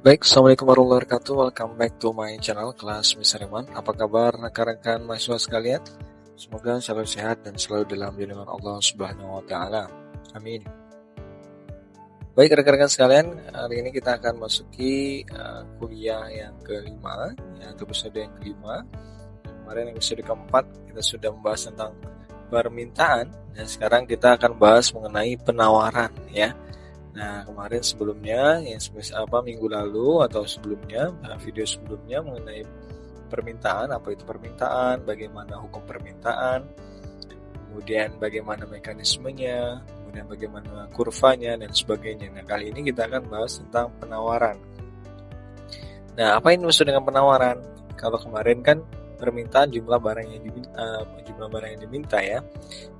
Baik, Assalamualaikum warahmatullahi wabarakatuh. Welcome back to my channel, Kelas Misariman. Apa kabar rekan-rekan mahasiswa sekalian? Semoga selalu sehat dan selalu dalam lindungan Allah Subhanahu wa Ta'ala. Amin. Baik, rekan-rekan sekalian, hari ini kita akan masuki kuliah yang kelima, atau episode yang kelima. Kemarin episode keempat kita sudah membahas tentang permintaan, dan sekarang kita akan bahas mengenai penawaran, ya. Nah, kemarin sebelumnya, minggu lalu atau sebelumnya, video sebelumnya mengenai permintaan, apa itu permintaan, bagaimana hukum permintaan, kemudian bagaimana mekanismenya, kemudian bagaimana kurvanya, dan sebagainya. Nah, kali ini kita akan bahas tentang penawaran. Nah, apa yang dimaksud dengan penawaran? Kalau kemarin kan permintaan jumlah barang yang diminta ya.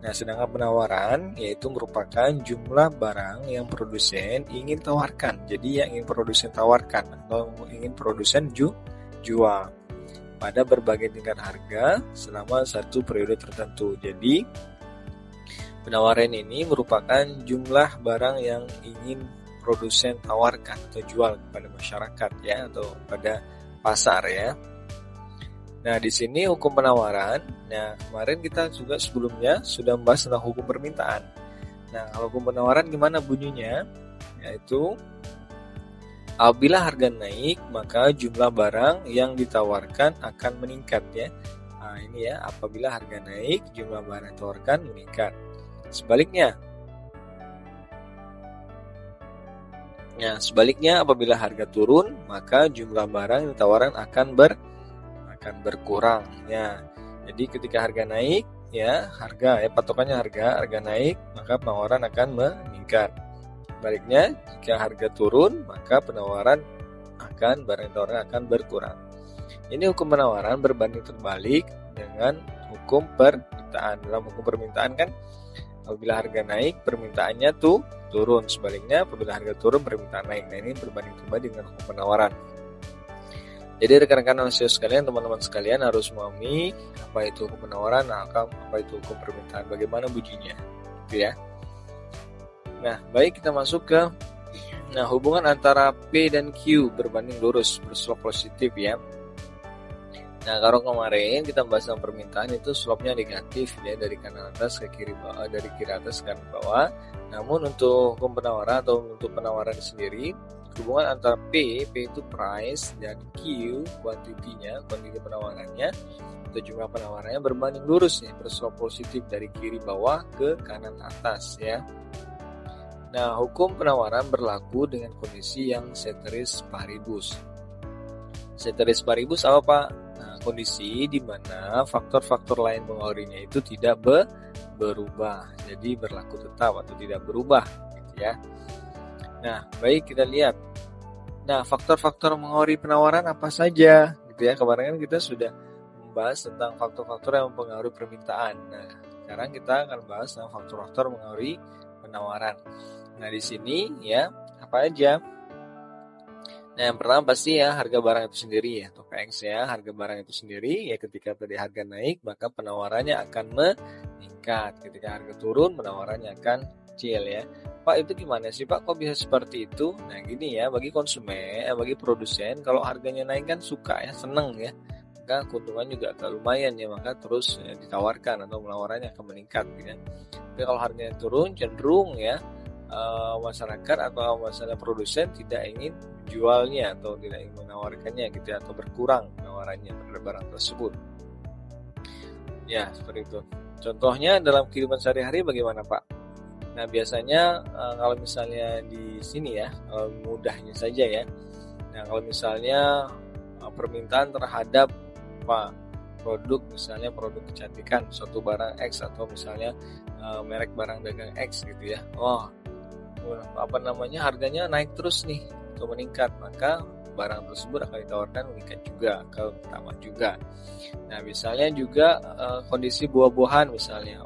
Nah, sedangkan penawaran yaitu merupakan jumlah barang yang produsen ingin tawarkan. Jadi yang ingin produsen tawarkan atau ingin produsen jual pada berbagai tingkat harga selama satu periode tertentu. Jadi penawaran ini merupakan jumlah barang yang ingin produsen tawarkan atau jual kepada masyarakat ya, atau pada pasar ya. Nah, di sini hukum penawaran. Nah, kemarin kita juga sebelumnya sudah membahas tentang hukum permintaan. Nah, kalau hukum penawaran gimana bunyinya? Yaitu apabila harga naik, maka jumlah barang yang ditawarkan akan meningkat ya. Nah, ini ya, apabila harga naik, jumlah barang yang ditawarkan meningkat. Sebaliknya apabila harga turun, maka jumlah barang yang ditawarkan akan berkurang ya. Jadi ketika harga naik ya, patokannya harga naik, maka penawaran akan meningkat. Sebaliknya, jika harga turun, maka barang yang ditawarkan akan berkurang. Ini hukum penawaran berbanding terbalik dengan hukum permintaan. Dalam hukum permintaan kan apabila harga naik, permintaannya turun. Sebaliknya, apabila harga turun, permintaan naik. Nah, ini berbanding terbalik dengan hukum penawaran. Jadi rekan-rekan mahasiswa sekalian, teman-teman sekalian harus memahami apa itu hukum penawaran, apa itu hukum permintaan, bagaimana bunyinya, gitu ya. Nah, baik, kita masuk ke hubungan antara P dan Q berbanding lurus, berslop positif ya. Nah, kalau kemarin kita bahas tentang permintaan itu slopnya negatif ya, dari kanan atas ke kiri bawah, dari kiri atas ke kanan bawah. Namun untuk hukum penawaran atau untuk penawaran sendiri, hubungan antara P itu price, dan Q kuantiti penawarannya atau jumlah penawarannya berbanding lurus ya, berslop positif dari kiri bawah ke kanan atas ya. Nah, hukum penawaran berlaku dengan kondisi yang ceteris paribus. Ceteris paribus apa Pak? Nah, kondisi di mana faktor-faktor lain pengaruhnya itu tidak berubah, jadi berlaku tetap atau tidak berubah gitu ya. Nah, baik, kita lihat. Nah, faktor-faktor mengaruhi penawaran apa saja gitu ya. Kemarin kan kita sudah membahas tentang faktor-faktor yang mempengaruhi permintaan. Nah, sekarang kita akan bahas tentang faktor-faktor mengaruhi penawaran. Nah, di sini ya, apa aja? Nah, yang pertama pasti ya harga barang itu sendiri ya, atau PX ya, harga barang itu sendiri ya. Ketika tadi harga naik, maka penawarannya akan meningkat. Ketika harga turun, penawarannya akan kecil ya. Pak, itu gimana sih Pak, kok bisa seperti itu? Nah, gini ya, bagi konsumen, bagi produsen, kalau harganya naik kan suka ya, seneng ya, maka keuntungan juga agak lumayan ya, maka terus ya, ditawarkan atau penawarannya akan meningkat gitu ya. Tapi kalau harganya turun, cenderung ya masyarakat atau masalah produsen tidak ingin jualnya atau tidak ingin menawarkannya gitu ya, atau berkurang penawarannya pada barang tersebut. Ya, seperti itu. Contohnya dalam kehidupan sehari-hari bagaimana Pak? Nah, biasanya kalau misalnya di sini ya, mudahnya saja ya. Nah, kalau misalnya permintaan terhadap produk, misalnya produk kecantikan, suatu barang X atau misalnya merek barang dagang X gitu ya. Harganya naik terus nih atau meningkat, maka barang tersebut akan ditawarkan meningkat juga, ke pertama juga. Nah, misalnya juga kondisi buah-buahan misalnya.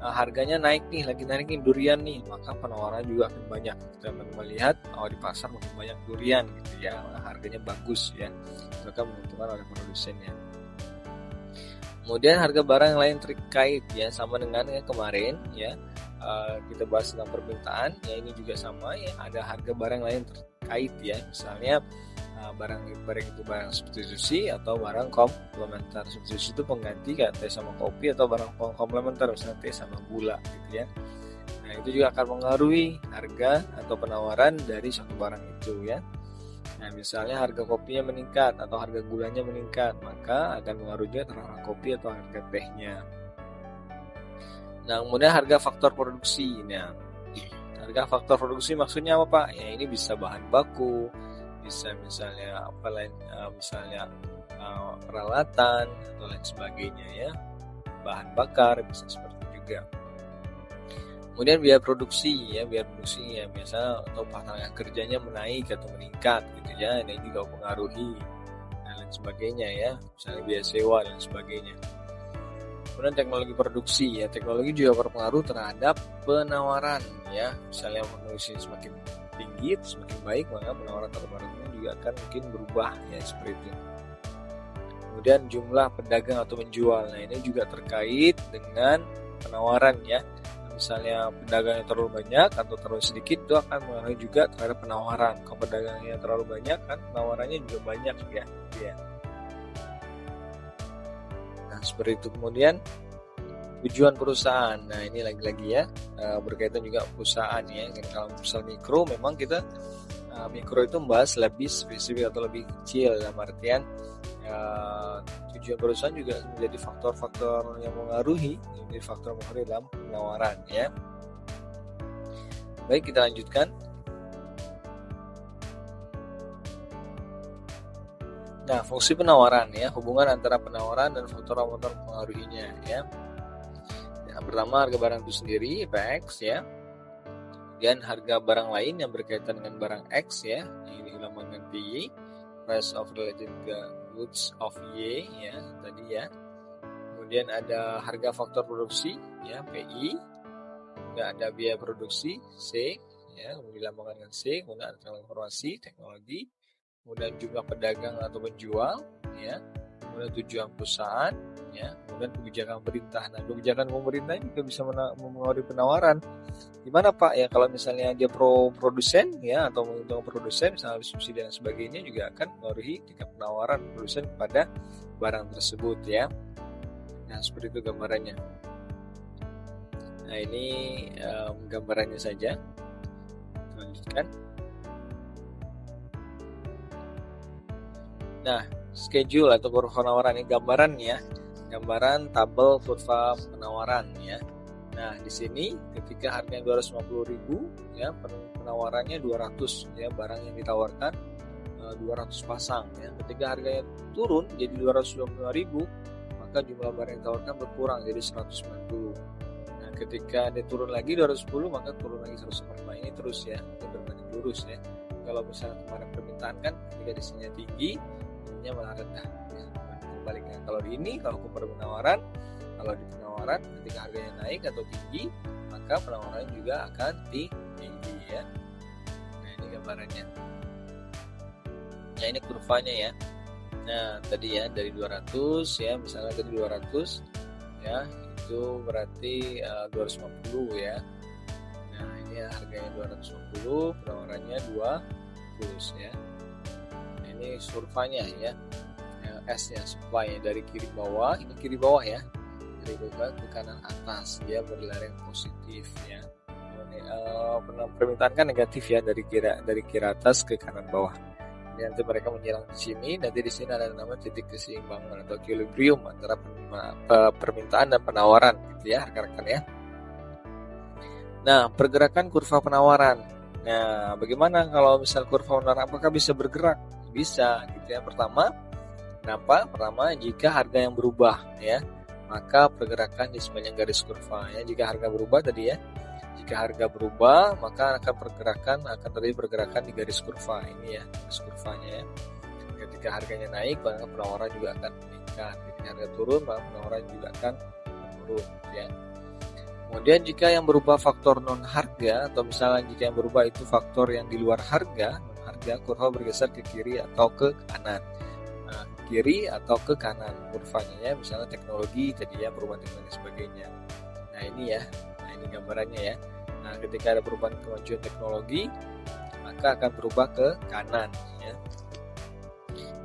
Harganya naik nih, lagi naik nih durian nih, maka penawaran juga akan banyak. Kita melihat di pasar makin banyak durian gitu ya, harganya bagus ya, maka menentukan oleh produsennya. Kemudian harga barang yang lain terkait ya, sama dengan yang kemarin ya, kita bahas tentang permintaan ya, ini juga sama ya, ada harga barang lain terkait ya. Misalnya barang itu barang substitusi atau barang komplementer. Substitusi itu pengganti kayak teh sama kopi, atau barang komplementer misalnya teh sama gula gitu ya. Nah, itu juga akan mengaruhi harga atau penawaran dari suatu barang itu ya. Nah, misalnya harga kopinya meningkat atau harga gulanya meningkat, maka akan mengaruhi terhadap kopi atau harga tehnya. Nah, kemudian harga faktor produksi. Nah, harga faktor produksi maksudnya apa, Pak? Ya, ini bisa bahan baku, bisa misalnya misalnya peralatan atau lain sebagainya ya. Bahan bakar bisa seperti juga. Kemudian biaya produksi ya, biasa atau tenaga kerjanya menaik atau meningkat gitu ya. Ini juga mempengaruhi dan lain sebagainya ya. Misalnya biaya sewa dan sebagainya. Kemudian teknologi produksi ya, teknologi juga berpengaruh terhadap penawaran ya. Misalnya produksi semakin tinggi, semakin baik, maka penawaran terbarunya juga akan mungkin berubah ya, seperti itu. Kemudian jumlah pedagang atau penjual. Nah, ini juga terkait dengan penawaran ya. Misalnya pedagangnya terlalu banyak atau terlalu sedikit, itu akan mengaruhi juga terhadap penawaran. Kalau pedagangnya terlalu banyak kan penawarannya juga banyak ya. Nah, seperti itu. Kemudian tujuan perusahaan. Nah, ini lagi-lagi ya berkaitan juga perusahaan ya. Kalau misal mikro, memang kita mikro itu membahas lebih spesifik atau lebih kecil, dalam artian tujuan perusahaan juga menjadi faktor-faktor yang mengaruhi, dalam penawaran ya. Baik, kita lanjutkan. Nah, fungsi penawaran ya, hubungan antara penawaran dan faktor-faktor mengaruhinya ya. Yang pertama, harga barang itu sendiri, PX ya. Kemudian harga barang lain yang berkaitan dengan barang X ya, yang dilambangkan PY, price of related goods of Y ya tadi ya. Kemudian ada harga faktor produksi ya, PI. Kemudian ada biaya produksi, C ya, kemudian dilambangkan dengan C. Kemudian ada transformasi teknologi. Kemudian jumlah pedagang atau penjual ya. Kemudian tujuan perusahaan ya. Kemudian kebijakan pemerintah. Nah, kebijakan pemerintah juga bisa mempengaruhi penawaran. Gimana Pak ya, kalau misalnya dia produsen ya, atau menguntungkan produsen, misalnya subsidi dan sebagainya, juga akan mengaruhi tingkat penawaran produsen kepada barang tersebut ya. Nah, seperti itu gambarannya. Nah, ini gambarannya saja. Lanjutkan. Nah, schedule atau kurva penawaran, ini gambarannya, gambaran tabel kurva penawaran ya. Nah, di sini ketika harganya 250.000 ya, penawarannya 200 ya, barang yang ditawarkan 200 pasang ya. Ketika harganya turun jadi 225.000, maka jumlah barang yang ditawarkan berkurang jadi 190. Nah, ketika dia turun lagi 210, maka turun lagi 145. Ini terus ya, ini berbanding lurus ya. Kalau misalnya kemarin permintaan kan ketika di sini tinggi, ininya malah rendah ya. Sebaliknya kalau di ini, kalau ukuran penawaran, kalau di penawaran ketika harganya naik atau tinggi, maka penawaran juga akan tinggi ya. Nah, ini gambarannya. Nah, ini kurvanya ya. Nah, tadi ya dari 200 ya, misalnya tadi 200 ya, itu berarti 250 ya. Nah, ini harganya 250, penawarannya 200 ya. Nah, ini kurvanya ya. S-nya supply dari kiri bawah, ini kiri bawah ya. Dari bawah ke kanan atas, dia berlari positif ya. Permintaan kan negatif ya, dari kiri atas ke kanan bawah. Nanti mereka menyerang di sini, nanti di sini ada nama titik keseimbangan atau equilibrium antara permintaan dan penawaran gitu ya rekan-rekan ya. Nah, pergerakan kurva penawaran. Nah, bagaimana kalau misal kurva penawaran, apakah bisa bergerak? Bisa gitu ya. Pertama, jika harga yang berubah ya, maka pergerakan di sepanjang garis kurva ya. Jika harga berubah tadi ya, jika harga berubah maka akan terjadi pergerakan di garis kurva ini ya, garis kurvanya ya. Ketika harganya naik maka penawaran juga akan meningkat. Ketika harga turun maka penawaran juga akan turun ya. Kemudian jika yang berubah faktor non harga, atau misalnya jika yang berubah itu faktor yang di luar harga, non harga, kurva bergeser ke kiri atau ke kanan. Nah, kiri atau ke kanan kurvanya ya, misalnya teknologi tadi ya, perubahan teknologi dan sebagainya. Nah, ini ya. Nah, ini gambarannya ya. Nah, ketika ada perubahan kemajuan teknologi, maka akan berubah ke kanan ya.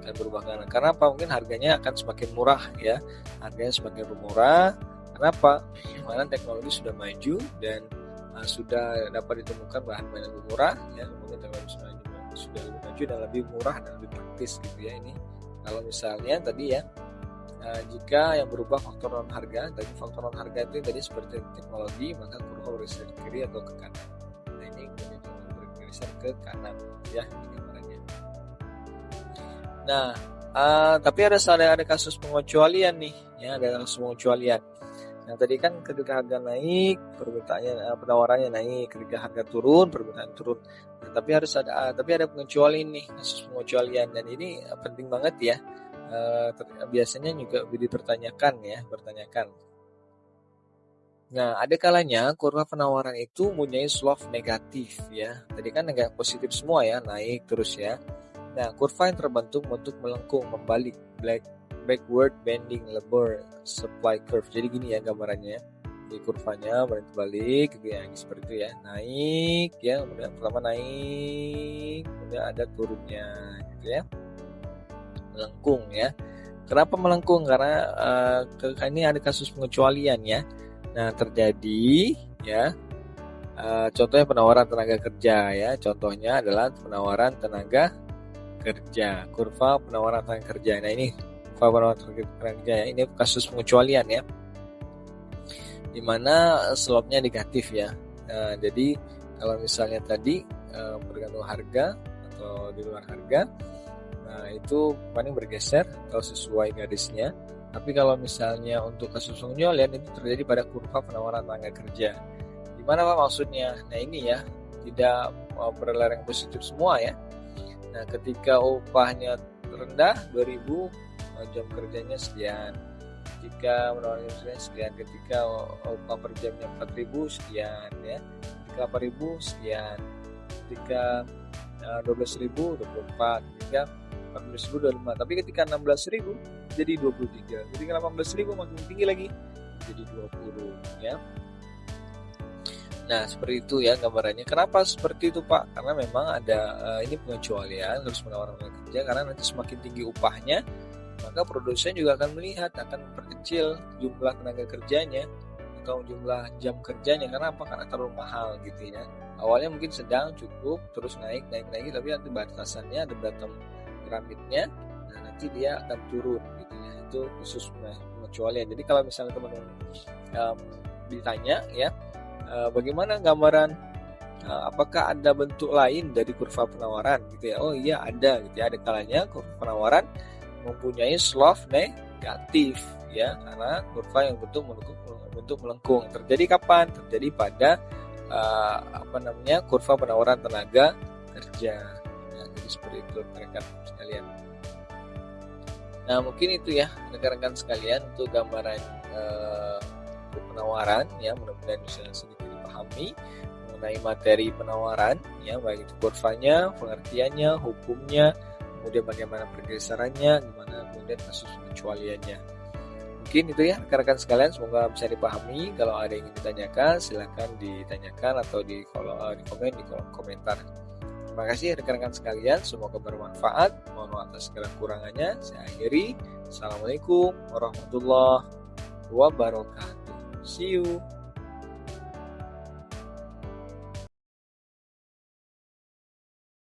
Akan berubah ke kanan. Karena apa? Mungkin harganya akan semakin murah ya. Harganya semakin murah. Kenapa? Karena teknologi sudah maju dan sudah dapat ditemukan bahan-bahan yang lebih murah ya. Kemudian teknologi sudah lebih maju dan lebih murah dan lebih praktis gitu ya ini. Kalau misalnya tadi ya, jika yang berubah faktor non harga, tadi faktor non harga itu tadi seperti teknologi, maka kurva bergeser ke kiri atau ke kanan. Nah ini bergeser ke kanan ya ini gambarannya. Nah tapi ada kasus pengecualian nih ya, ada kasus pengecualian. Nah tadi kan ketika harga naik permintaannya, penawarannya naik, ketika harga turun permintaan turun. Nah, tapi ada pengecualian nih, kasus pengecualian, dan ini penting banget ya. Biasanya juga dipertanyakan ya, bertanyakan. Nah ada kalanya kurva penawaran itu mempunyai slope negatif ya. Tadi kan agak positif semua ya, naik terus ya. Nah kurva yang terbentuk melengkung, membalik, backward bending lever supply curve. Jadi gini ya gambarannya. Di kurvanya balik gitu ya, seperti itu ya. Naik ya, kemudian pertama naik, kemudian ada turunnya gitu ya. Melengkung ya. Kenapa melengkung? Karena ini ada kasus pengecualian ya. Nah, terjadi ya. Contohnya penawaran tenaga kerja ya. Contohnya adalah penawaran tenaga kerja. Kurva penawaran tenaga kerja. Nah, ini penawaran tenaga kerja ya. Ini kasus pengecualian ya. Di mana slope-nya negatif ya. Jadi kalau misalnya tadi bergantung harga atau di luar harga, nah itu paling bergeser atau sesuai garisnya. Tapi kalau misalnya untuk kasus pengecualian itu terjadi pada kurva penawaran tenaga kerja. Gimana Pak maksudnya? Nah ini ya, tidak berlereng positif semua ya. Nah ketika upahnya rendah 2000, jam kerjanya sekian. Ketika menawarkan sekian, ketika upah per jamnya 4.000 sekian ya, ketika 4.000 sekian, ketika 12.000 24, ketika 14.000 25, tapi ketika 16.000 jadi 23, ketika 18.000 makin tinggi lagi jadi 20 ya. Nah seperti itu ya gambarannya. Kenapa seperti itu Pak? Karena memang ada ini pengecualian harus menawarkan kerja, karena nanti semakin tinggi upahnya maka produsen juga akan melihat, akan memperkecil jumlah tenaga kerjanya atau jumlah jam kerjanya. Karena apa? Karena terlalu mahal gitu ya. Awalnya mungkin sedang, cukup, terus naik, tapi nanti batasannya ada bottom piramidnya, nah nanti dia akan turun gitu ya. Itu khusus pengecualian. Jadi kalau misalnya teman-teman ditanya ya, bagaimana gambaran apakah ada bentuk lain dari kurva penawaran gitu ya? Oh iya ada gitu ya. Ada kalanya kurva penawaran mempunyai slope negatif ya, karena kurva yang bentuk melengkung. Terjadi kapan? Terjadi pada kurva penawaran tenaga kerja. Nah, jadi seperti itu rekan-rekan sekalian. Nah mungkin itu ya rekan-rekan sekalian untuk gambaran penawaran ya, mudah-mudahan bisa sedikit dipahami mengenai materi penawaran ya, baik itu kurvanya, pengertiannya, hukumnya, kemudian bagaimana pergeserannya, gimana kemudian kasus pengecualiannya. Mungkin itu ya rekan-rekan sekalian, semoga bisa dipahami. Kalau ada yang ingin ditanyakan silakan ditanyakan atau di komen di kolom komentar. Terima kasih rekan-rekan sekalian, semoga bermanfaat. Mohon maaf atas segala kurangannya. Saya akhiri. Assalamualaikum warahmatullahi wabarakatuh. See you.